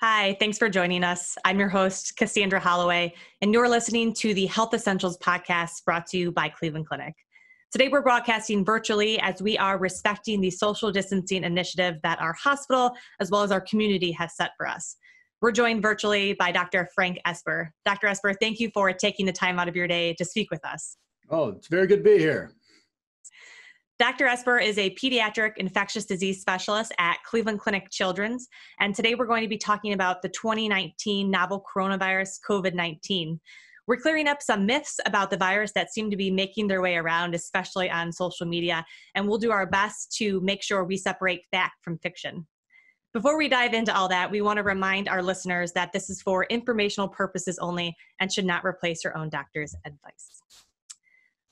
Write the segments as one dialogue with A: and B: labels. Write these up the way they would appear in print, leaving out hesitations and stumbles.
A: Hi, thanks for joining us. I'm your host, Cassandra Holloway, and you're listening to the Health Essentials podcast brought to you by Cleveland Clinic. Today, we're broadcasting virtually as we are respecting the social distancing initiative that our hospital, as well as our community, has set for us. We're joined virtually by Dr. Frank Esper. Dr. Esper, thank you for taking the time out of your day to speak with us.
B: Oh, it's very good to be here.
A: Dr. Esper is a pediatric infectious disease specialist at Cleveland Clinic Children's, and today we're going to be talking about the 2019 novel coronavirus COVID-19. We're clearing up some myths about the virus that seem to be making their way around, especially on social media, and we'll do our best to make sure we separate fact from fiction. Before we dive into all that, we want to remind our listeners that this is for informational purposes only and should not replace your own doctor's advice.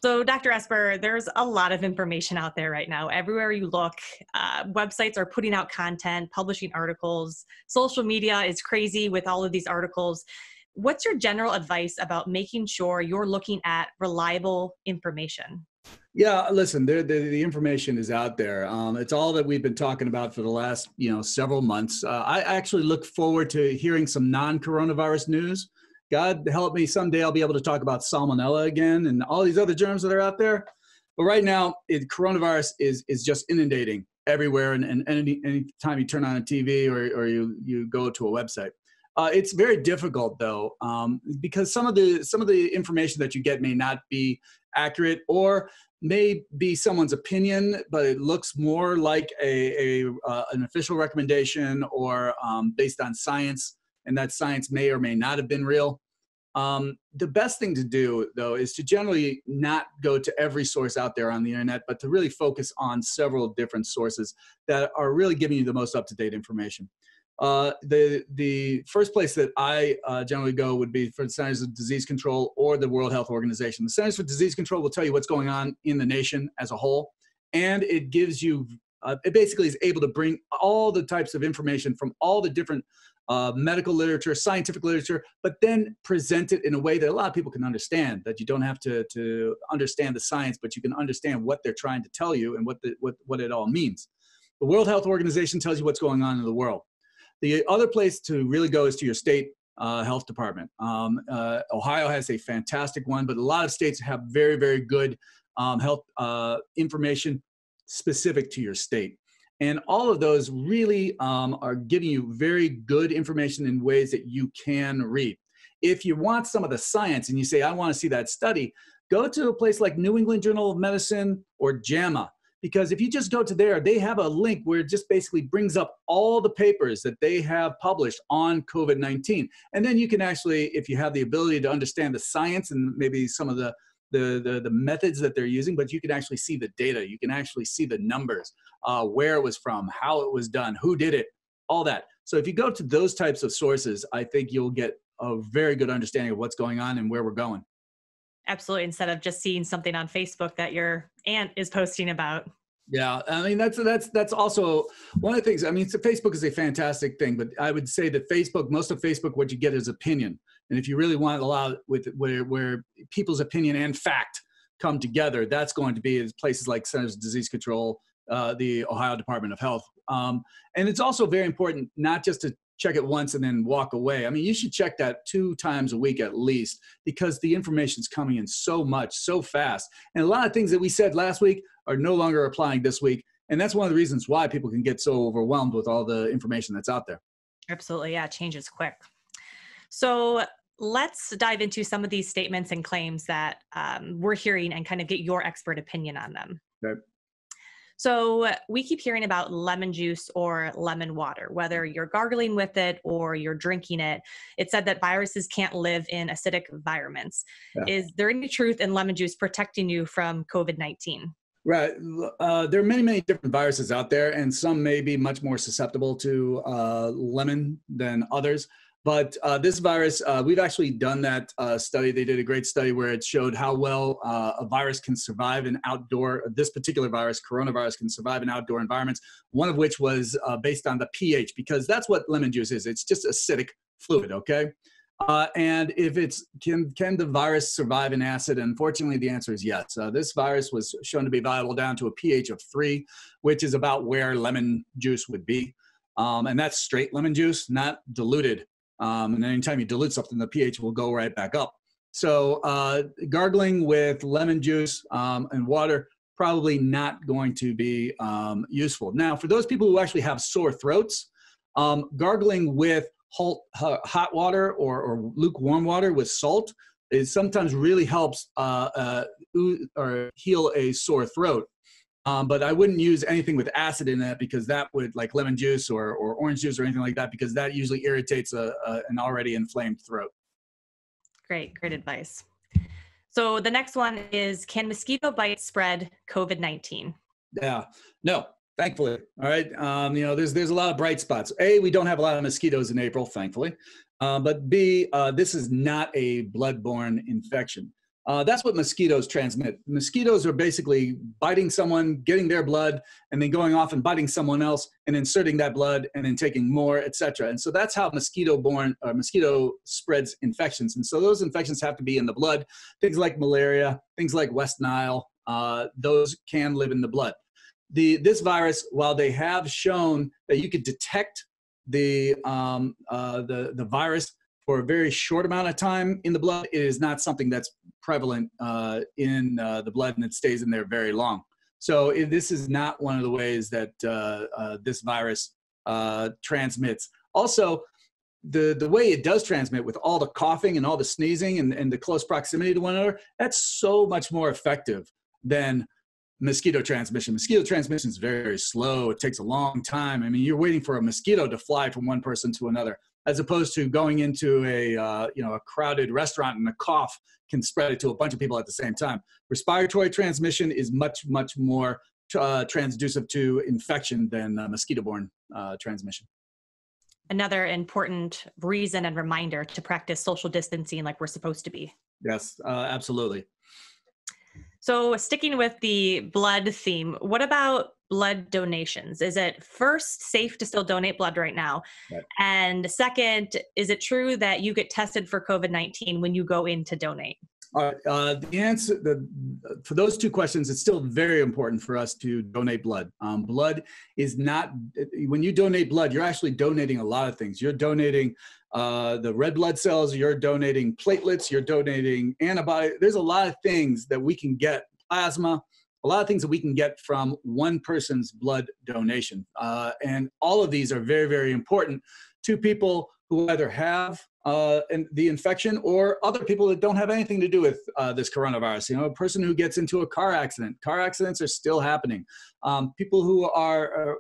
A: So, Dr. Esper, there's a lot of information out there right now. Everywhere you look, websites are putting out content, publishing articles. Social media is crazy with all of these articles. What's your general advice about making sure you're looking at reliable information?
B: Yeah, listen, the information is out there. It's all that we've been talking about for the last, several months. I actually look forward to hearing some non-coronavirus news. God help me, someday I'll be able to talk about salmonella again and all these other germs that are out there. But right now, coronavirus is just inundating everywhere, and any time you turn on a TV or you go to a website. It's very difficult though, because some of the information that you get may not be accurate or may be someone's opinion, but it looks more like an official recommendation or based on science, and that science may or may not have been real. The best thing to do, though, is to generally not go to every source out there on the internet, but to really focus on several different sources that are really giving you the most up-to-date information. The first place that I generally go would be for the Centers for Disease Control or the World Health Organization. The Centers for Disease Control will tell you what's going on in the nation as a whole, and it gives you, it basically is able to bring all the types of information from all the different medical literature, scientific literature, but then present it in a way that a lot of people can understand, that you don't have to understand the science, but you can understand what they're trying to tell you and what it all means. The World Health Organization tells you what's going on in the world. The other place to really go is to your state health department. Ohio has a fantastic one, but a lot of states have very, very good health information specific to your state. And all of those really are giving you very good information in ways that you can read. If you want some of the science and you say, I want to see that study, go to a place like New England Journal of Medicine or JAMA. Because if you just go to there, they have a link where it just basically brings up all the papers that they have published on COVID-19. And then you can actually, if you have the ability to understand the science and maybe some of the methods that they're using, but you can actually see the data. You can actually see the numbers, where it was from, how it was done, who did it, all that. So if you go to those types of sources, I think you'll get a very good understanding of what's going on and where we're going.
A: Absolutely. Instead of just seeing something on Facebook that your aunt is posting about.
B: Yeah, I mean, that's also one of the things. I mean, Facebook is a fantastic thing, but I would say that most of Facebook, what you get is opinion. And if you really want to allow where people's opinion and fact come together, that's going to be places like Centers for Disease Control, the Ohio Department of Health. And it's also very important not just to check it once and then walk away. I mean, you should check that 2 times a week at least, because the information's coming in so much, so fast. And a lot of things that we said last week are no longer applying this week. And that's one of the reasons why people can get so overwhelmed with all the information that's out there.
A: Absolutely. Yeah, change is quick. So let's dive into some of these statements and claims that we're hearing and kind of get your expert opinion on them.
B: Okay.
A: So we keep hearing about lemon juice or lemon water, whether you're gargling with it or you're drinking it. It's said that viruses can't live in acidic environments. Yeah. Is there any truth in lemon juice protecting you from COVID-19?
B: Right. There are many, many different viruses out there, and some may be much more susceptible to lemon than others. But this virus, we've actually done that study. They did a great study where it showed how well a virus can survive in this particular virus, coronavirus, can survive in outdoor environments, one of which was based on the pH, because that's what lemon juice is. It's just acidic fluid, okay? And if can the virus survive in acid? Unfortunately, the answer is yes. This virus was shown to be viable down to a pH of 3, which is about where lemon juice would be. And that's straight lemon juice, not diluted. And anytime you dilute something, the pH will go right back up. So gargling with lemon juice and water, probably not going to be useful. Now, for those people who actually have sore throats, gargling with hot water or lukewarm water with salt is sometimes really helps or heal a sore throat. But I wouldn't use anything with acid in it, because that would, like lemon juice or orange juice or anything like that, because that usually irritates an already inflamed throat.
A: Great advice. So the next one is, can mosquito bites spread COVID-19?
B: Yeah, no, thankfully. All right. There's a lot of bright spots. A, we don't have a lot of mosquitoes in April, thankfully. But B, this is not a bloodborne infection. That's what mosquitoes transmit. Mosquitoes are basically biting someone, getting their blood, and then going off and biting someone else and inserting that blood and then taking more, etc. And so that's how mosquito spreads infections. And so those infections have to be in the blood. Things like malaria, things like West Nile, those can live in the blood. This virus, while they have shown that you could detect the virus for a very short amount of time in the blood, it is not something that's prevalent in the blood, and it stays in there very long. So this is not one of the ways that this virus transmits. Also, the way it does transmit, with all the coughing and all the sneezing and the close proximity to one another, that's so much more effective than mosquito transmission. Mosquito transmission is very, very slow. It takes a long time. I mean, you're waiting for a mosquito to fly from one person to another, as opposed to going into a crowded restaurant and a cough can spread it to a bunch of people at the same time. Respiratory transmission is much, much more transducive to infection than mosquito-borne transmission.
A: Another important reason and reminder to practice social distancing like we're supposed to be.
B: Yes, absolutely.
A: So sticking with the blood theme, what about blood donations? Is it first safe to still donate blood right now?
B: Right.
A: And second, is it true that you get tested for COVID-19 when you go in to donate?
B: All right. The answer for those two questions, it's still very important for us to donate blood. Blood is not, when you donate blood, you're actually donating a lot of things. You're donating the red blood cells, you're donating platelets, you're donating antibodies. There's a lot of things that we can get, plasma, a lot of things that we can get from one person's blood donation. And all of these are very, very important to people who either have the infection or other people that don't have anything to do with this coronavirus. You know, a person who gets into a car accident. Car accidents are still happening. People who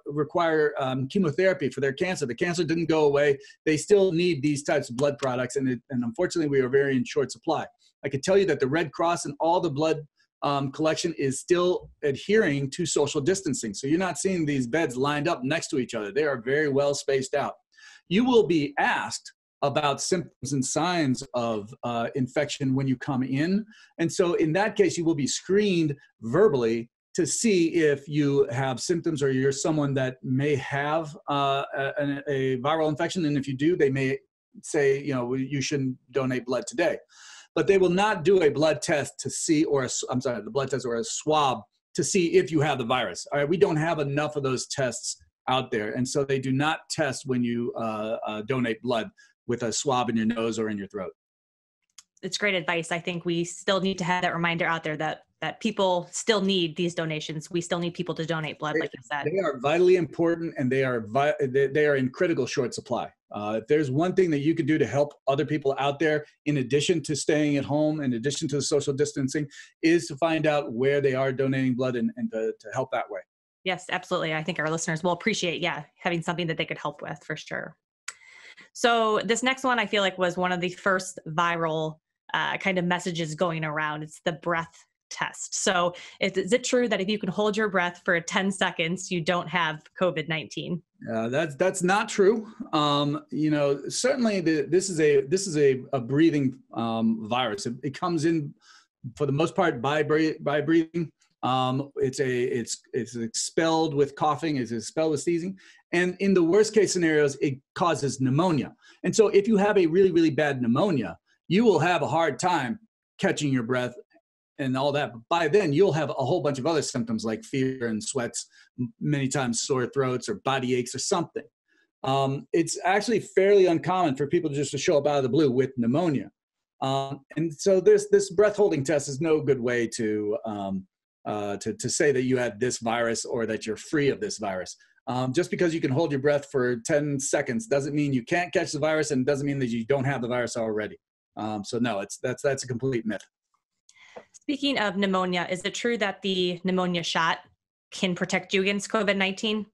B: require chemotherapy for their cancer. The cancer didn't go away. They still need these types of blood products, and unfortunately, we are very in short supply. I can tell you that the Red Cross and all the blood collection is still adhering to social distancing. So you're not seeing these beds lined up next to each other. They are very well spaced out. You will be asked about symptoms and signs of infection when you come in. And so in that case, you will be screened verbally to see if you have symptoms or you're someone that may have a viral infection. And if you do, they may say, you know, you shouldn't donate blood today. But they will not do a blood test to see, the blood test or a swab to see if you have the virus. All right, we don't have enough of those tests out there. And so they do not test when you donate blood with a swab in your nose or in your throat.
A: It's great advice. I think we still need to have that reminder out there that people still need these donations. We still need people to donate blood, like you said.
B: They are vitally important, and they are in critical short supply. If there's one thing that you can do to help other people out there, in addition to staying at home, in addition to the social distancing, is to find out where they are donating blood and to help that way.
A: Yes, absolutely. I think our listeners will appreciate, having something that they could help with for sure. So this next one, I feel like, was one of the first viral kind of messages going around. It's the breath test. So is it true that if you can hold your breath for 10 seconds, you don't have COVID-19?
B: That's not true. Certainly this is a breathing virus. It comes in for the most part by breathing. It's expelled with coughing, it's expelled with sneezing, and in the worst case scenarios, it causes pneumonia. And so if you have a really, really bad pneumonia, you will have a hard time catching your breath and all that. But by then, you'll have a whole bunch of other symptoms like fever and sweats, many times sore throats or body aches or something. it's actually fairly uncommon for people just to show up out of the blue with pneumonia. And so this breath holding test is no good way to say that you had this virus or that you're free of this virus. Just because you can hold your breath for 10 seconds doesn't mean you can't catch the virus, and doesn't mean that you don't have the virus already. So no, that's a complete myth.
A: Speaking of pneumonia, is it true that the pneumonia shot can protect you against COVID-19?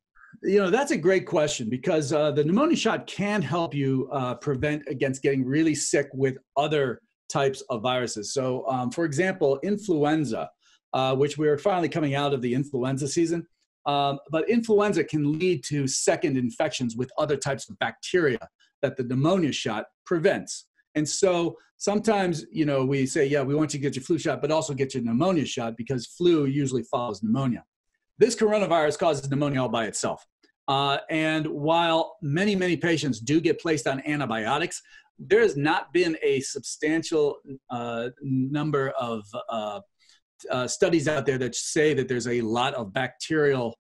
B: That's a great question, because the pneumonia shot can help you prevent against getting really sick with other types of viruses. So, for example, influenza, which we're finally coming out of the influenza season, but influenza can lead to second infections with other types of bacteria that the pneumonia shot prevents. And so sometimes, we say, yeah, we want you to get your flu shot, but also get your pneumonia shot, because flu usually follows pneumonia. This coronavirus causes pneumonia all by itself. And while many, many patients do get placed on antibiotics, there has not been a substantial number of studies out there that say that there's a lot of bacterial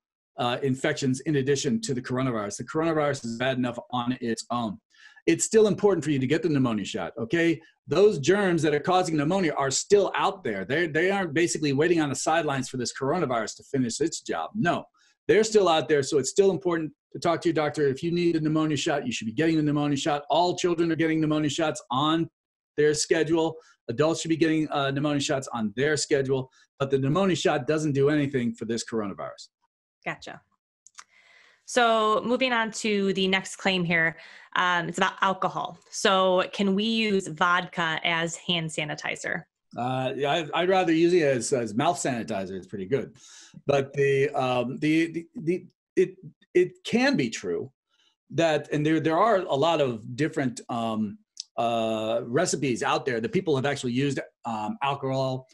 B: infections in addition to the coronavirus. The coronavirus is bad enough on its own. It's still important for you to get the pneumonia shot, okay? Those germs that are causing pneumonia are still out there. They aren't basically waiting on the sidelines for this coronavirus to finish its job. No, they're still out there, so it's still important to talk to your doctor. If you need a pneumonia shot, you should be getting the pneumonia shot. All children are getting pneumonia shots on their schedule. Adults should be getting pneumonia shots on their schedule, but the pneumonia shot doesn't do anything for this coronavirus.
A: Gotcha. So moving on to the next claim here, it's about alcohol. So can we use vodka as hand sanitizer?
B: I'd rather use it as mouth sanitizer. It's pretty good, but it can be true that, and there are a lot of different recipes out there that people have actually used alcohol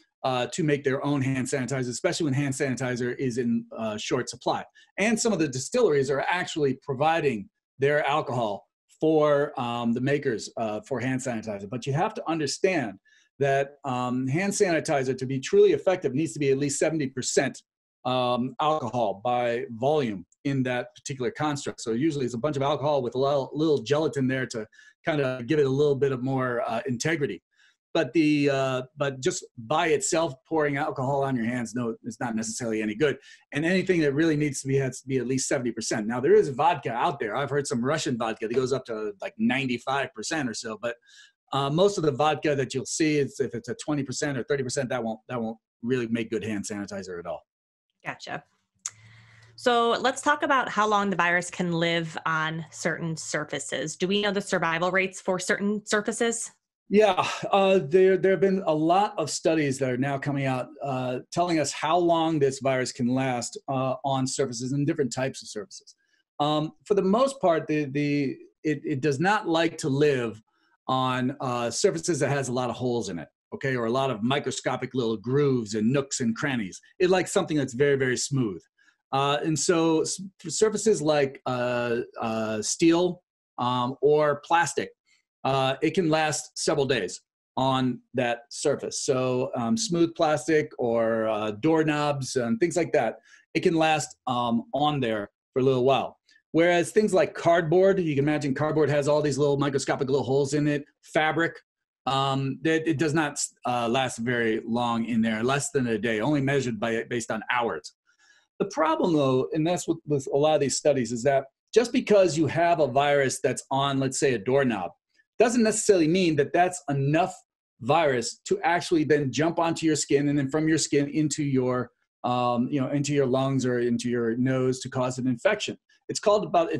B: to make their own hand sanitizer, especially when hand sanitizer is in short supply. And some of the distilleries are actually providing their alcohol for the makers for hand sanitizer. But you have to understand that hand sanitizer, to be truly effective, needs to be at least 70% alcohol by volume in that particular construct. So usually it's a bunch of alcohol with a little gelatin there to kind of give it a little bit of more integrity. But but just by itself, pouring alcohol on your hands, no, it's not necessarily any good. And anything that really needs to be has to be at least 70%. Now there is vodka out there. I've heard some Russian vodka that goes up to like 95% or so. But most of the vodka that you'll see, if it's a 20% or 30%, that won't really make good hand sanitizer at all.
A: Gotcha. So let's talk about how long the virus can live on certain surfaces. Do we know the survival rates for certain surfaces?
B: Yeah, there have been a lot of studies that are now coming out telling us how long this virus can last on surfaces and different types of surfaces. For the most part, it does not like to live on surfaces that has a lot of holes in it, okay, or a lot of microscopic little grooves and nooks and crannies. It likes something that's very, very smooth. And so for surfaces like steel or plastic, it can last several days on that surface. So smooth plastic or doorknobs and things like that, it can last on there for a little while. Whereas things like cardboard, you can imagine cardboard has all these little microscopic little holes in it, fabric, it does not last very long in there, less than a day, only measured based on hours. The problem though, and that's with a lot of these studies, is that just because you have a virus that's on, let's say, a doorknob, doesn't necessarily mean that that's enough virus to actually then jump onto your skin and then from your skin into your, into your lungs or into your nose to cause an infection. It's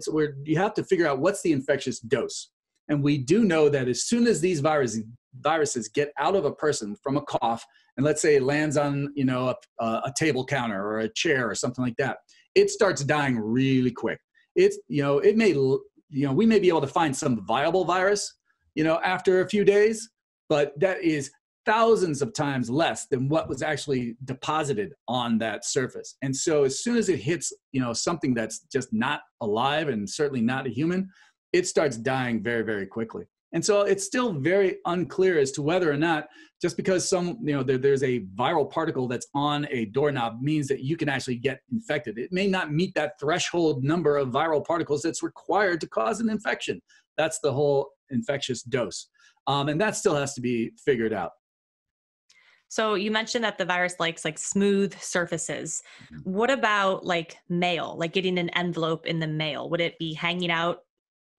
B: where you have to figure out what's the infectious dose. And we do know that as soon as these viruses get out of a person from a cough, and let's say it lands on, a table counter or a chair or something like that, it starts dying really quick. We may be able to find some viable virus, after a few days, but that is thousands of times less than what was actually deposited on that surface. And so as soon as it hits, something that's just not alive and certainly not a human, it starts dying very, very quickly. And so it's still very unclear as to whether or not just because there's a viral particle that's on a doorknob means that you can actually get infected. It may not meet that threshold number of viral particles that's required to cause an infection. That's the whole infectious dose. And that still has to be figured out.
A: So you mentioned that the virus likes like smooth surfaces. What about like mail, like getting an envelope in the mail? Would it be hanging out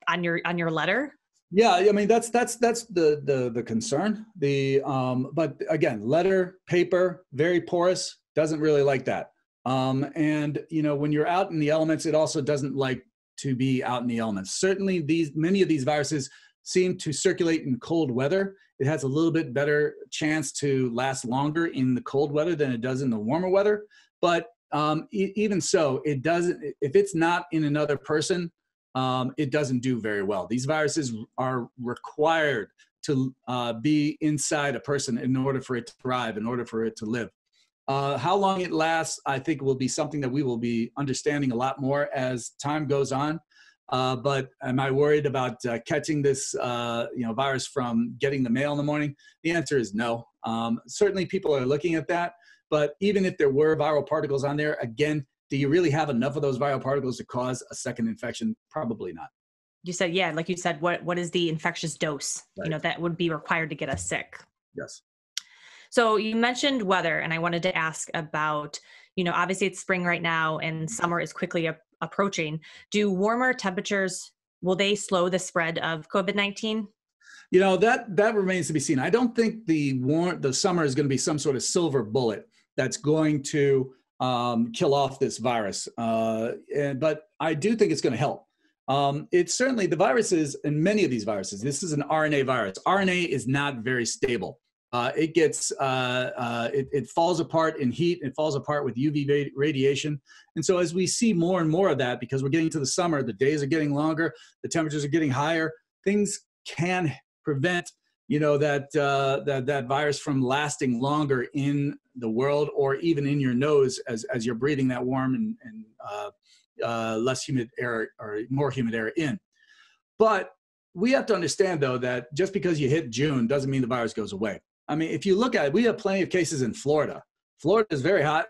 A: on your letter?
B: Yeah, I mean that's the concern. But again, letter, paper, very porous, doesn't really like that. And when you're out in the elements, it also doesn't like to be out in the elements. Certainly, many of these viruses seem to circulate in cold weather. It has a little bit better chance to last longer in the cold weather than it does in the warmer weather. But even so, it doesn't. If it's not in another person, it doesn't do very well. These viruses are required to be inside a person in order for it to thrive, in order for it to live. How long it lasts, I think, will be something that we will be understanding a lot more as time goes on. But am I worried about catching this virus from getting the mail in the morning? The answer is no. Certainly people are looking at that. But even if there were viral particles on there, again, do you really have enough of those viral particles to cause a second infection? Probably not.
A: You said, yeah, like you said, what is the infectious dose,
B: Right.
A: that would be required to get us sick?
B: Yes.
A: So you mentioned weather, and I wanted to ask about, obviously it's spring right now and summer is quickly approaching. Do warmer temperatures, will they slow the spread of COVID-19?
B: That remains to be seen. I don't think the summer is going to be some sort of silver bullet that's going to kill off this virus. But I do think it's going to help. It's certainly the viruses, and many of these viruses, this is an RNA virus. RNA is not very stable. It falls apart in heat. It falls apart with UV radiation. And so as we see more and more of that, because we're getting to the summer, the days are getting longer, the temperatures are getting higher, things can prevent that virus from lasting longer in the world or even in your nose as you're breathing that warm and less humid air or more humid air in. But we have to understand, though, that just because you hit June doesn't mean the virus goes away. I mean, if you look at it, we have plenty of cases in Florida. Florida is very hot.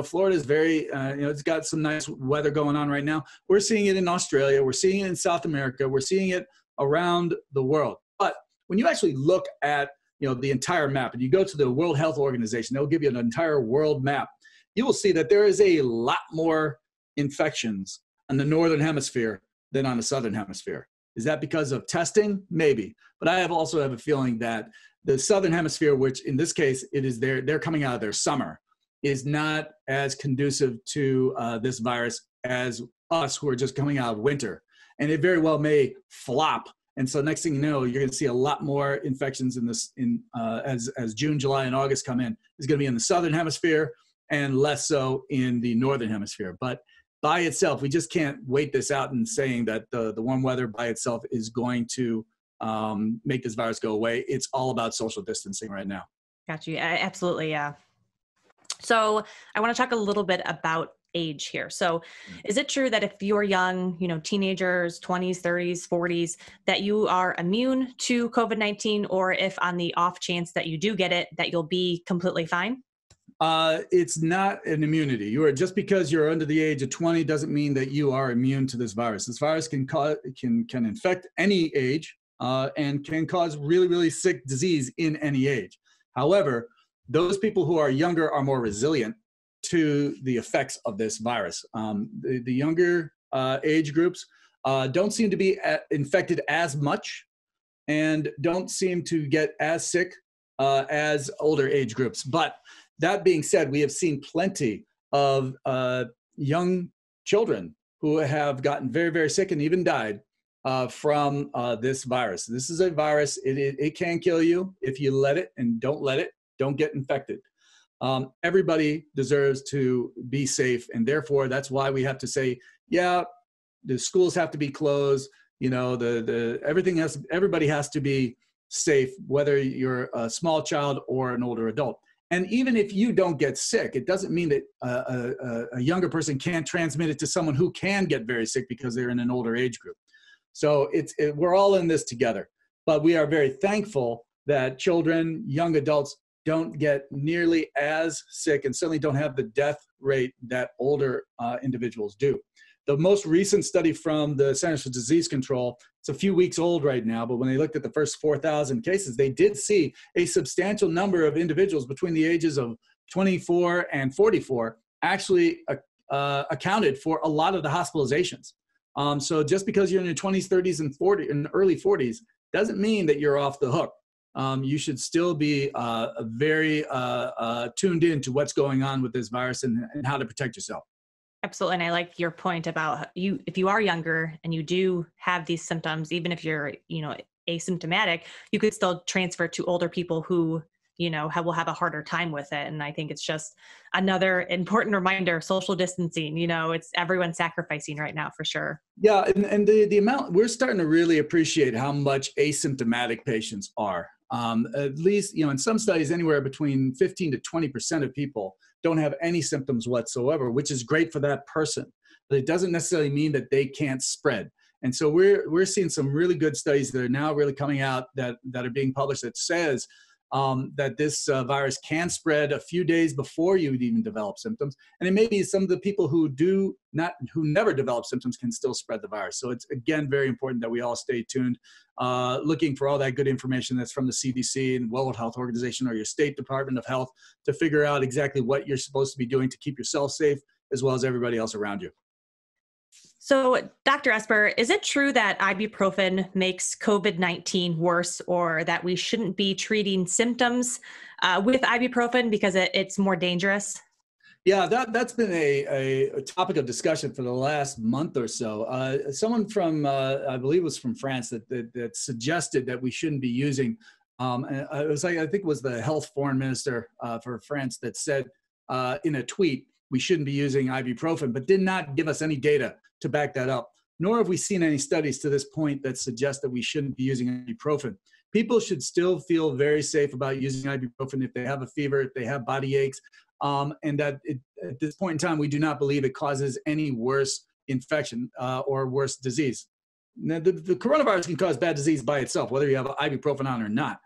B: Florida is very, it's got some nice weather going on right now. We're seeing it in Australia. We're seeing it in South America. We're seeing it around the world. But when you actually look at, the entire map and you go to the World Health Organization, they'll give you an entire world map. You will see that there is a lot more infections in the Northern Hemisphere than on the Southern Hemisphere. Is that because of testing? Maybe. But I also have a feeling that the Southern Hemisphere, which in this case, they're coming out of their summer, is not as conducive to this virus as us who are just coming out of winter. And it very well may flop. And so next thing you know, you're going to see a lot more infections as June, July, and August come in. It's going to be in the Southern Hemisphere and less so in the Northern Hemisphere. But by itself, we just can't wait this out and saying that the warm weather by itself is going to make this virus go away. It's all about social distancing right now.
A: Got you. Absolutely. Yeah. So I want to talk a little bit about age here. So is it true that if you're young, teenagers, 20s, 30s, 40s, that you are immune to COVID-19, or if on the off chance that you do get it, that you'll be completely fine?
B: It's not an immunity. Just because you're under the age of 20 doesn't mean that you are immune to this virus. This virus can infect any age and can cause really, really sick disease in any age. However, those people who are younger are more resilient to the effects of this virus. The younger age groups don't seem to be infected as much and don't seem to get as sick as older age groups. But that being said, we have seen plenty of young children who have gotten very, very sick and even died from this virus. This is a virus. It can kill you if you let it, and don't let it. Don't get infected. Everybody deserves to be safe, and therefore that's why we have to say, yeah, the schools have to be closed. Everybody has to be safe, whether you're a small child or an older adult. And even if you don't get sick, it doesn't mean that a younger person can't transmit it to someone who can get very sick because they're in an older age group. So we're all in this together. But we are very thankful that children, young adults don't get nearly as sick and certainly don't have the death rate that older individuals do. The most recent study from the Centers for Disease Control, it's a few weeks old right now, but when they looked at the first 4,000 cases, they did see a substantial number of individuals between the ages of 24 and 44 actually accounted for a lot of the hospitalizations. So just because you're in your 20s, 30s, and early 40s doesn't mean that you're off the hook. You should still be very tuned in to what's going on with this virus and how to protect yourself.
A: Absolutely. And I like your point about if you are younger and you do have these symptoms, even if you're, asymptomatic, you could still transfer to older people who, will have a harder time with it. And I think it's just another important reminder, social distancing, it's everyone sacrificing right now for sure.
B: Yeah. And the amount, we're starting to really appreciate how much asymptomatic patients are. At least, in some studies, anywhere between 15 to 20% of people don't have any symptoms whatsoever, which is great for that person. But it doesn't necessarily mean that they can't spread. And so we're seeing some really good studies that are now really coming out that are being published that says that this virus can spread a few days before you even develop symptoms. And it may be some of the people who never develop symptoms can still spread the virus. So it's, again, very important that we all stay tuned, looking for all that good information that's from the CDC and World Health Organization or your state Department of Health to figure out exactly what you're supposed to be doing to keep yourself safe as well as everybody else around you.
A: So, Dr. Esper, is it true that ibuprofen makes COVID-19 worse, or that we shouldn't be treating symptoms with ibuprofen because it's more dangerous?
B: Yeah, that's been a topic of discussion for the last month or so. Someone from, I believe it was from France, that suggested that we shouldn't be using, it was like, I think it was the health foreign minister for France that said in a tweet, we shouldn't be using ibuprofen, but did not give us any data to back that up, nor have we seen any studies to this point that suggest that we shouldn't be using ibuprofen. People should still feel very safe about using ibuprofen if they have a fever, if they have body aches, and that at this point in time, we do not believe it causes any worse infection or worse disease. Now, the coronavirus can cause bad disease by itself, whether you have ibuprofen on or not.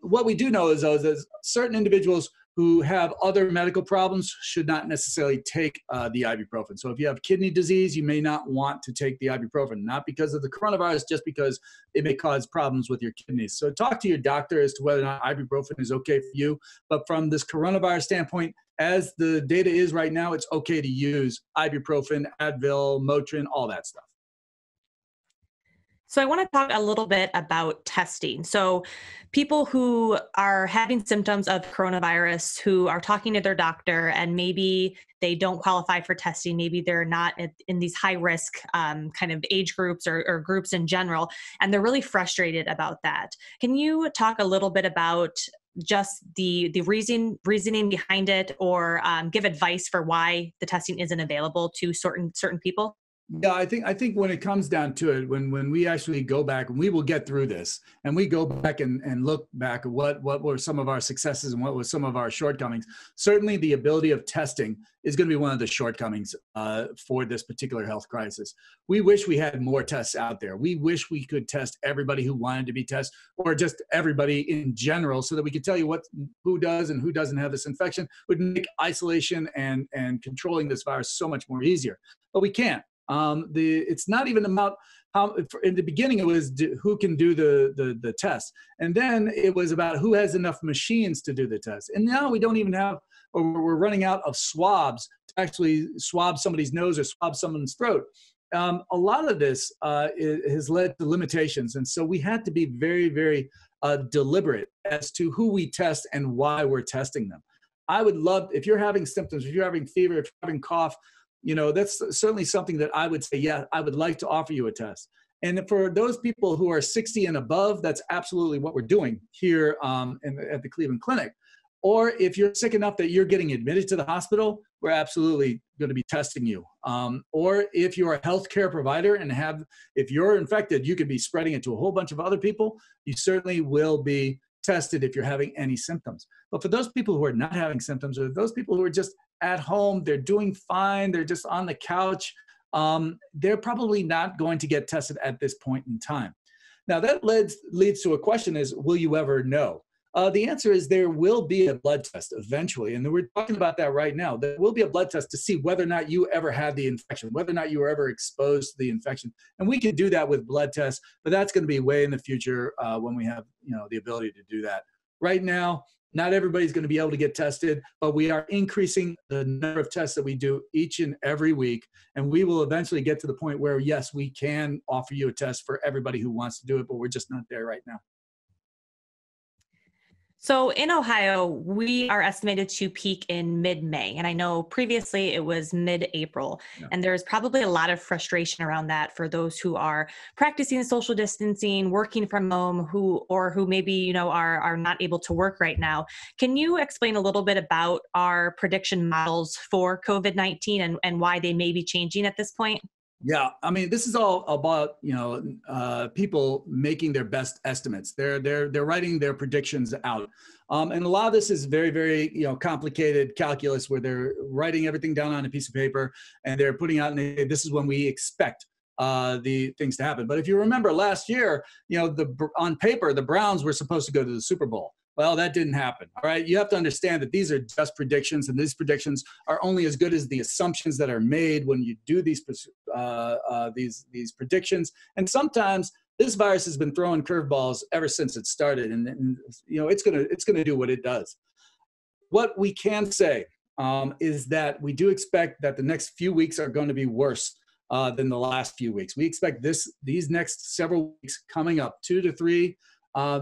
B: What we do know is, though, is that certain individuals who have other medical problems should not necessarily take the ibuprofen. So if you have kidney disease, you may not want to take the ibuprofen, not because of the coronavirus, just because it may cause problems with your kidneys. So talk to your doctor as to whether or not ibuprofen is okay for you. But from this coronavirus standpoint, as the data is right now, it's okay to use ibuprofen, Advil, Motrin, all that stuff.
A: So I want to talk a little bit about testing. So people who are having symptoms of coronavirus, who are talking to their doctor, and maybe they don't qualify for testing, maybe they're not in these high risk kind of age groups or groups in general, and they're really frustrated about that. Can you talk a little bit about just the reasoning behind it, or give advice for why the testing isn't available to certain people?
B: Yeah, I think when it comes down to it, when we actually go back, and we will get through this, and we go back and look back at what were some of our successes and what were some of our shortcomings, certainly the ability of testing is going to be one of the shortcomings for this particular health crisis. We wish we had more tests out there. We wish we could test everybody who wanted to be tested, or just everybody in general, so that we could tell you who does and who doesn't have this infection. It would make isolation and controlling this virus so much more easier. But we can't. It's not even about how. In the beginning, it was who can do the test, and then it was about who has enough machines to do the test. And now we don't even have, or we're running out of swabs to actually swab somebody's nose or swab someone's throat. A lot of this has led to limitations, and so we had to be very, very deliberate as to who we test and why we're testing them. I would love, if you're having symptoms, if you're having fever, if you're having cough, that's certainly something that I would say, yeah, I would like to offer you a test. And for those people who are 60 and above, that's absolutely what we're doing here at the Cleveland Clinic. Or if you're sick enough that you're getting admitted to the hospital, we're absolutely going to be testing you. Or if you're a healthcare provider and if you're infected, you could be spreading it to a whole bunch of other people. You certainly will be tested if you're having any symptoms. But for those people who are not having symptoms, or those people who are just at home, they're doing fine, they're just on the couch, they're probably not going to get tested at this point in time. Now that leads to a question is, will you ever know? The answer is there will be a blood test eventually. And we're talking about that right now. There will be a blood test to see whether or not you ever had the infection, whether or not you were ever exposed to the infection. And we can do that with blood tests, but that's going to be way in the future when we have, the ability to do that. Right now, not everybody's going to be able to get tested, but we are increasing the number of tests that we do each and every week. And we will eventually get to the point where, yes, we can offer you a test for everybody who wants to do it, but we're just not there right now.
A: So in Ohio, we are estimated to peak in mid-May. And I know previously it was mid-April.
B: Yeah.
A: And there's probably a lot of frustration around that for those who are practicing social distancing, working from home, who maybe, are not able to work right now. Can you explain a little bit about our prediction models for COVID-19 and why they may be changing at this point?
B: Yeah, I mean, this is all about people making their best estimates. They're writing their predictions out, and a lot of this is very, very complicated calculus where they're writing everything down on a piece of paper and they're putting out. And this is when we expect the things to happen. But if you remember last year, on paper the Browns were supposed to go to the Super Bowl. Well, that didn't happen. All right. You have to understand that these are just predictions, and these predictions are only as good as the assumptions that are made when you do these predictions. And sometimes this virus has been throwing curveballs ever since it started, and it's gonna do what it does. What we can say is that we do expect that the next few weeks are going to be worse than the last few weeks. We expect these next several weeks coming up, 2 to 3,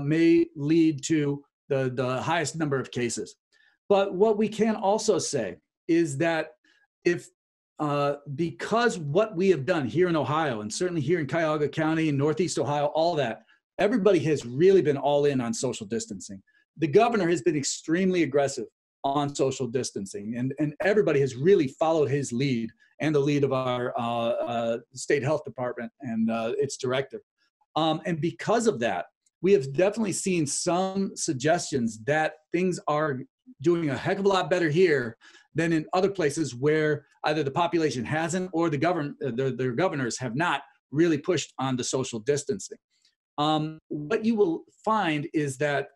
B: may lead to the highest number of cases. But what we can also say is that because what we have done here in Ohio, and certainly here in Cuyahoga County and Northeast Ohio, all that, everybody has really been all in on social distancing. The governor has been extremely aggressive on social distancing, and everybody has really followed his lead and the lead of our state health department and its director. And because of that, we have definitely seen some suggestions that things are doing a heck of a lot better here than in other places where either the population hasn't or their governors have not really pushed on the social distancing. What you will find is that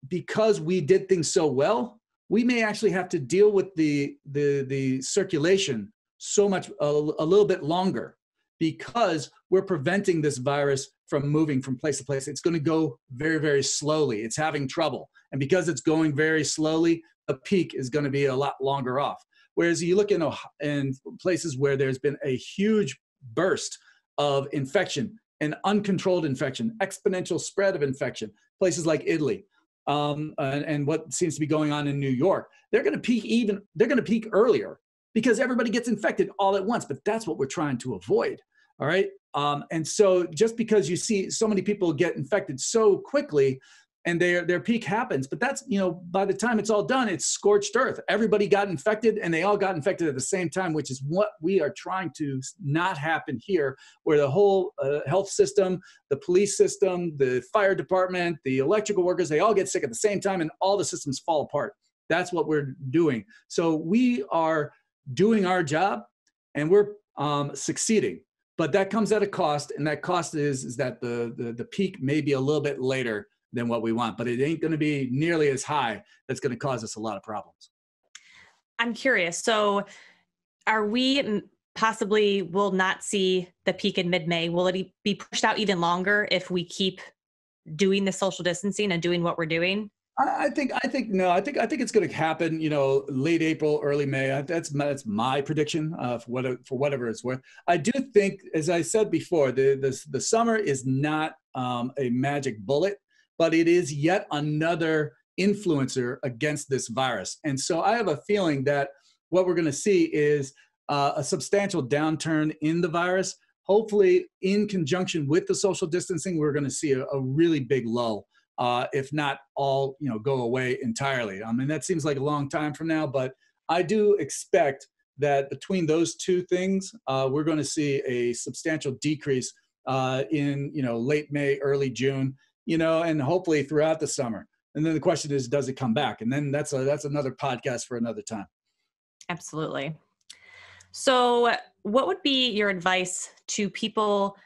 B: because we did things so well, we may actually have to deal with the circulation so much a little bit longer, because we're preventing this virus from moving from place to place. It's going to go very, very slowly. It's having trouble. And because it's going very slowly, the peak is going to be a lot longer off. Whereas you look in places where there's been a huge burst of infection, an uncontrolled infection, exponential spread of infection, places like Italy, and what seems to be going on in New York, they're going to peak earlier because everybody gets infected all at once. But that's what we're trying to avoid. All right. And so just because you see so many people get infected so quickly and their peak happens, but that's, by the time it's all done, it's scorched earth. Everybody got infected and they all got infected at the same time, which is what we are trying to not happen here, where the whole health system, the police system, the fire department, the electrical workers, they all get sick at the same time and all the systems fall apart. That's what we're doing. So we are doing our job and we're succeeding. But that comes at a cost, and that cost is that the peak may be a little bit later than what we want, but it ain't going to be nearly as high. That's going to cause us a lot of problems.
A: I'm curious. So are we possibly will not see the peak in mid-May? Will it be pushed out even longer if we keep doing the social distancing and doing what we're doing?
B: I think it's going to happen, late April, early May. That's my prediction for whatever it's worth. I do think, as I said before, the summer is not a magic bullet, but it is yet another influencer against this virus. And so I have a feeling that what we're going to see is a substantial downturn in the virus. Hopefully, in conjunction with the social distancing, we're going to see a really big lull. If not all, go away entirely. I mean, that seems like a long time from now, but I do expect that between those two things, we're going to see a substantial decrease in, late May, early June, and hopefully throughout the summer. And then the question is, does it come back? And then that's another podcast for another time.
A: Absolutely. So what would be your advice to people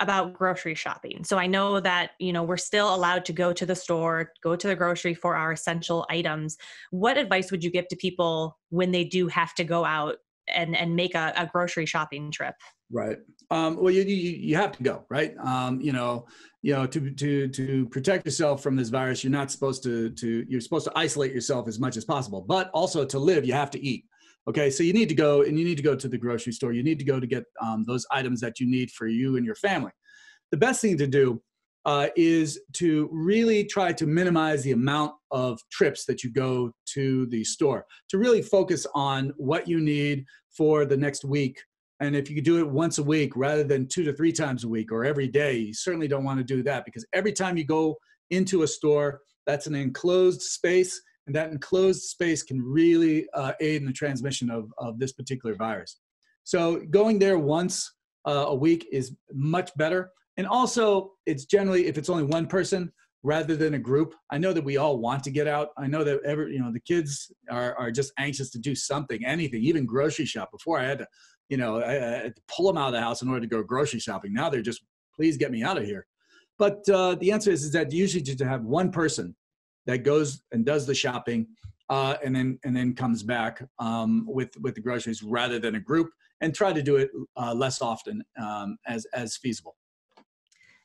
A: about grocery shopping. So I know that, we're still allowed to go to the store, go to the grocery for our essential items. What advice would you give to people when they do have to go out and make a grocery shopping trip?
B: Right. Well, you have to go, right? To protect yourself from this virus, you're not supposed you're supposed to isolate yourself as much as possible, but also to live, you have to eat. Okay. So you need to go, and you need to go to the grocery store. You need to go to get those items that you need for you and your family. The best thing to do is to really try to minimize the amount of trips that you go to the store, to really focus on what you need for the next week. And if you could do it once a week rather than 2 to 3 times a week or every day, you certainly don't want to do that, because every time you go into a store, that's an enclosed space, and that enclosed space can really aid in the transmission of this particular virus. So going there once a week is much better. And also, it's generally, if it's only one person rather than a group. I know that we all want to get out. I know that the kids are just anxious to do something, anything, even grocery shop. Before I had to, I had to pull them out of the house in order to go grocery shopping. Now they're just, please get me out of here. But the answer is that usually just to have one person that goes and does the shopping and then comes back with the groceries rather than a group, and try to do it less often as feasible.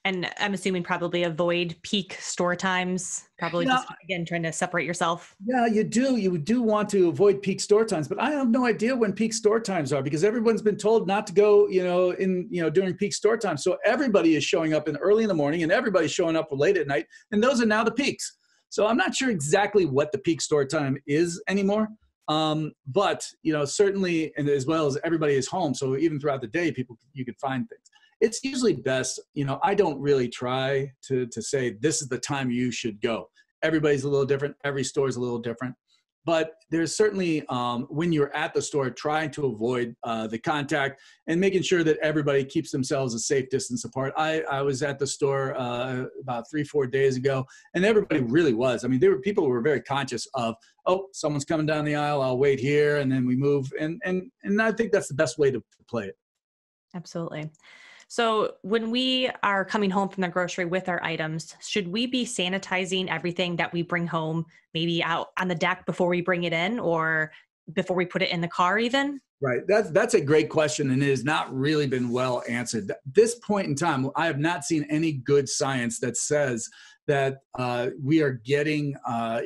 A: And I'm assuming probably avoid peak store times, probably just, again, trying to separate yourself.
B: Yeah, you do. You do want to avoid peak store times, but I have no idea when peak store times are, because everyone's been told not to go, during peak store times. So everybody is showing up early in the morning, and everybody's showing up late at night, and those are now the peaks. So I'm not sure exactly what the peak store time is anymore. But certainly, and as well as everybody is home, so even throughout the day, you could find things. It's usually best, I don't really try to say this is the time you should go. Everybody's a little different. Every store is a little different. But there's certainly, when you're at the store, trying to avoid the contact and making sure that everybody keeps themselves a safe distance apart. I was at the store about 3-4 days ago, and everybody really was. I mean, people who were very conscious of, oh, someone's coming down the aisle, I'll wait here, and then we move. And I think that's the best way to play it.
A: Absolutely. So when we are coming home from the grocery with our items, should we be sanitizing everything that we bring home, maybe out on the deck before we bring it in, or before we put it in the car even?
B: Right. That's a great question, and it has not really been well answered. At this point in time, I have not seen any good science that says that we are getting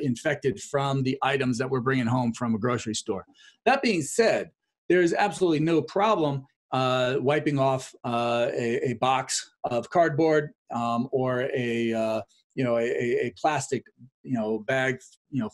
B: infected from the items that we're bringing home from a grocery store. That being said, there is absolutely no problem wiping off a box of cardboard or a plastic bag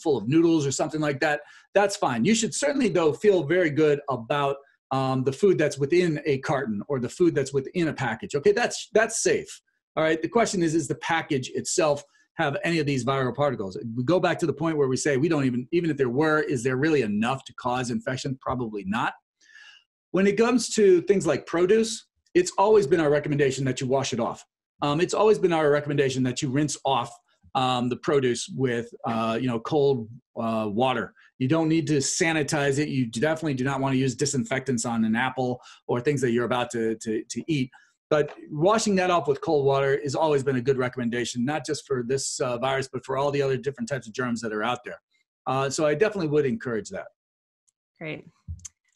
B: full of noodles or something like that. That's fine. You should certainly, though, feel very good about the food that's within a carton or the food that's within a package. Okay, that's safe. All right. The question is the package itself have any of these viral particles? We go back to the point where we say we don't even if there were, is there really enough to cause infection? Probably not. When it comes to things like produce, it's always been our recommendation that you wash it off. It's always been our recommendation that you rinse off the produce with cold water. You don't need to sanitize it. You definitely do not want to use disinfectants on an apple or things that you're about to eat. But washing that off with cold water has always been a good recommendation, not just for this virus, but for all the other different types of germs that are out there. So I definitely would encourage that.
A: Great.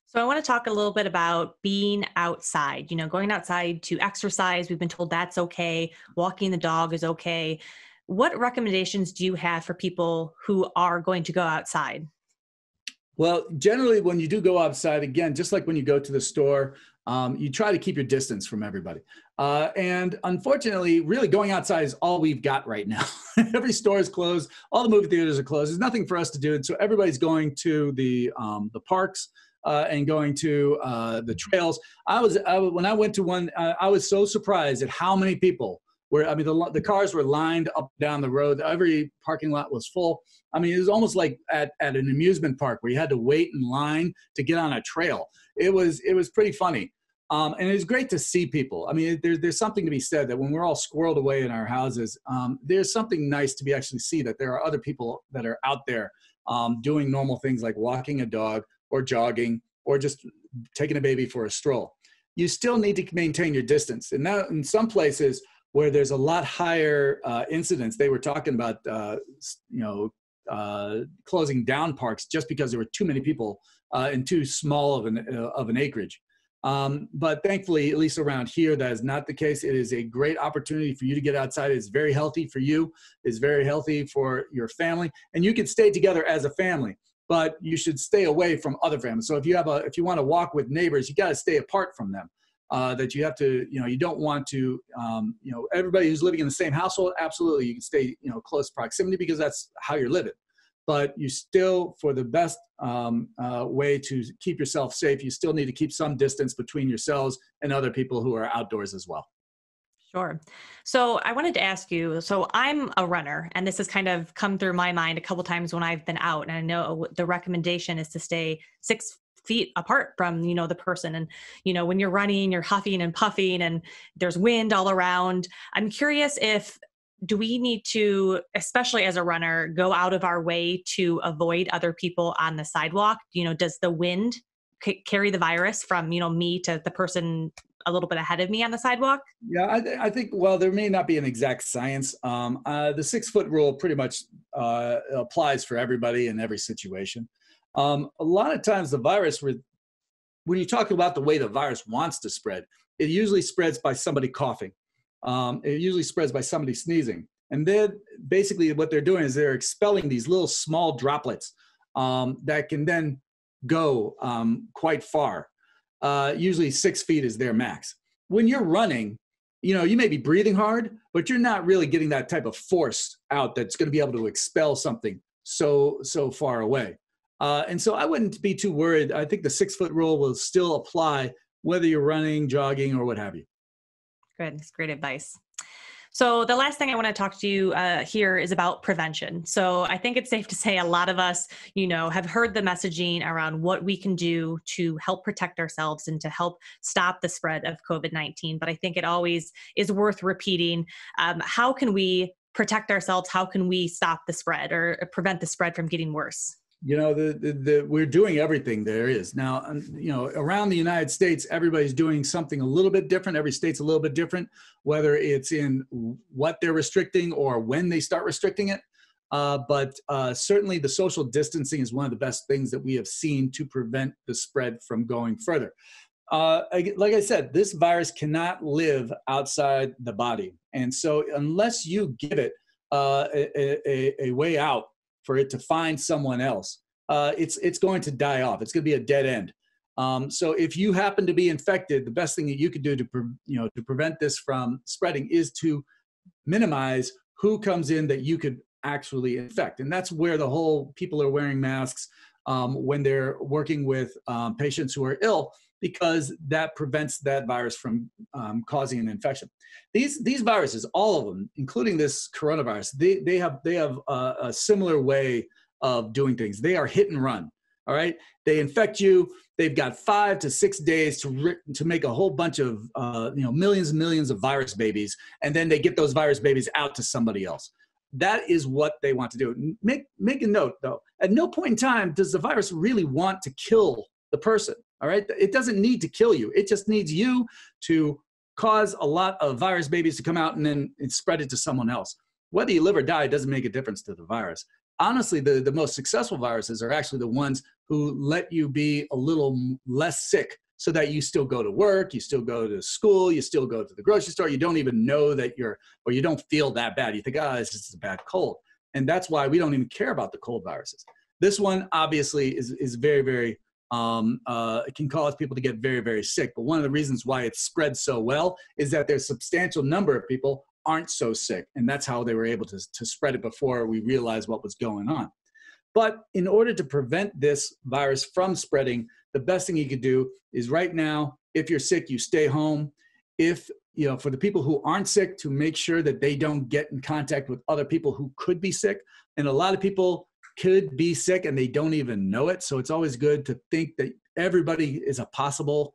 A: So I want to talk a little bit about being outside, going outside to exercise. We've been told that's okay. Walking the dog is okay. What recommendations do you have for people who are going to go outside?
B: Well, generally, when you do go outside, again, just like when you go to the store, you try to keep your distance from everybody. And unfortunately, really going outside is all we've got right now. Every store is closed. All the movie theaters are closed. There's nothing for us to do. And so everybody's going to the parks. And going to the trails. When I went to one, I was so surprised at how many people were. I mean, the cars were lined up down the road. Every parking lot was full. I mean, it was almost like at an amusement park where you had to wait in line to get on a trail. It was pretty funny. And it was great to see people. I mean, there's something to be said that when we're all squirreled away in our houses, there's something nice to be actually see that there are other people that are out there doing normal things like walking a dog, or jogging, or just taking a baby for a stroll. you still need to maintain your distance. And now in some places where there's a lot higher incidence, they were talking about, closing down parks just because there were too many people and too small of an acreage. But thankfully, at least around here, that is not the case. It is a great opportunity for you to get outside. It's very healthy for you. It's very healthy for your family. And you can stay together as a family, but you should stay away from other families. So if you want to walk with neighbors, you got to stay apart from them. That you have to, you don't want to, everybody who's living in the same household, absolutely, you can stay, close proximity because that's how you're living. But you still, for the best way to keep yourself safe, you still need to keep some distance between yourselves and other people who are outdoors as well.
A: Sure. So I wanted to ask you, so I'm a runner, and this has kind of come through my mind a couple times when I've been out, and I know the recommendation is to stay 6 feet apart from, the person. And, when you're running, you're huffing and puffing and there's wind all around. I'm curious do we need to, especially as a runner, go out of our way to avoid other people on the sidewalk? Does the wind carry the virus from, me to the person a little bit ahead of me on the sidewalk?
B: Yeah, I think, well, there may not be an exact science. The 6-foot rule pretty much applies for everybody in every situation. A lot of times the virus, when you talk about the way the virus wants to spread, it usually spreads by somebody coughing. It usually spreads by somebody sneezing. And then basically what they're doing is they're expelling these little small droplets that can then go quite far. Usually 6 feet is their max. When you're running, you may be breathing hard, but you're not really getting that type of force out that's going to be able to expel something so far away. And so I wouldn't be too worried. I think the 6-foot rule will still apply whether you're running, jogging, or what have you.
A: Good. That's great advice. So the last thing I want to talk to you here is about prevention. So I think it's safe to say a lot of us, have heard the messaging around what we can do to help protect ourselves and to help stop the spread of COVID-19. But I think it always is worth repeating. How can we protect ourselves? How can we stop the spread or prevent the spread from getting worse?
B: We're doing everything there is now. Around the United States, everybody's doing something a little bit different. Every state's a little bit different, whether it's in what they're restricting or when they start restricting it. But certainly the social distancing is one of the best things that we have seen to prevent the spread from going further. Like I said, this virus cannot live outside the body. And so unless you give it a way out for it to find someone else, it's going to die off. It's going to be a dead end. So if you happen to be infected, the best thing that you could do to prevent this from spreading is to minimize who comes in that you could actually infect. And that's where the whole people are wearing masks when they're working with patients who are ill, because that prevents that virus from causing an infection. These viruses, all of them, including this coronavirus, they have a similar way of doing things. They are hit and run. All right, they infect you. They've got 5 to 6 days to make a whole bunch of millions and millions of virus babies, and then they get those virus babies out to somebody else. That is what they want to do. Make a note though. At no point in time does the virus really want to kill the person. All right, it doesn't need to kill you. It just needs you to cause a lot of virus babies to come out and then spread it to someone else. Whether you live or die doesn't make a difference to the virus. Honestly, the most successful viruses are actually the ones who let you be a little less sick so that you still go to work, you still go to school, you still go to the grocery store. You don't even know that you don't feel that bad. You think, it's just a bad cold. And that's why we don't even care about the cold viruses. This one obviously is very, very, it can cause people to get very, very sick. But one of the reasons why it spreads so well is that there's a substantial number of people aren't so sick. And that's how they were able to spread it before we realized what was going on. But in order to prevent this virus from spreading, the best thing you could do is right now, if you're sick, you stay home. If, for the people who aren't sick, to make sure that they don't get in contact with other people who could be sick. And a lot of people could be sick and they don't even know it. So it's always good to think that everybody is a possible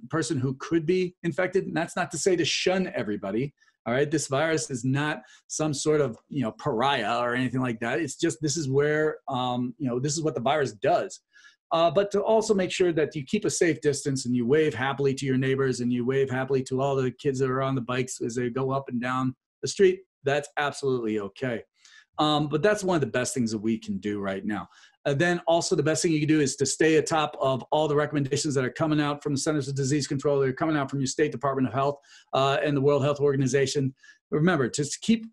B: person who could be infected. And that's not to say to shun everybody. All right, this virus is not some sort of pariah or anything like that. It's just this is where this is what the virus does. but to also make sure that you keep a safe distance and you wave happily to your neighbors and you wave happily to all the kids that are on the bikes as they go up and down the street. That's absolutely okay. But that's one of the best things that we can do right now. Then also the best thing you can do is to stay atop of all the recommendations that are coming out from the Centers for Disease Control, that are coming out from your state Department of Health and the World Health Organization. Remember, just keep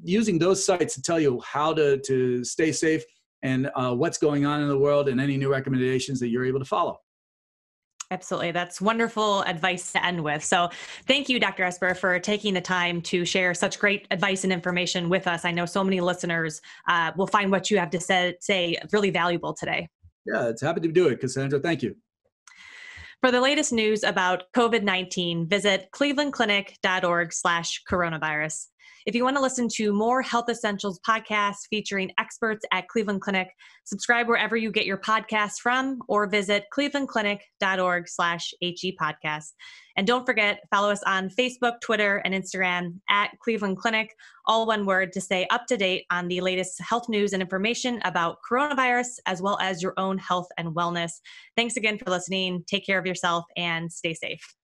B: using those sites to tell you how to stay safe and what's going on in the world and any new recommendations that you're able to follow.
A: Absolutely. That's wonderful advice to end with. So thank you, Dr. Esper, for taking the time to share such great advice and information with us. I know so many listeners will find what you have to say really valuable today.
B: Yeah, it's happy to do it, Cassandra. Thank you.
A: For the latest news about COVID-19, visit clevelandclinic.org/coronavirus. If you want to listen to more Health Essentials podcasts featuring experts at Cleveland Clinic, subscribe wherever you get your podcasts from or visit clevelandclinic.org/HE podcast. And don't forget, follow us on Facebook, Twitter, and Instagram at Cleveland Clinic, all one word, to stay up to date on the latest health news and information about coronavirus, as well as your own health and wellness. Thanks again for listening. Take care of yourself and stay safe.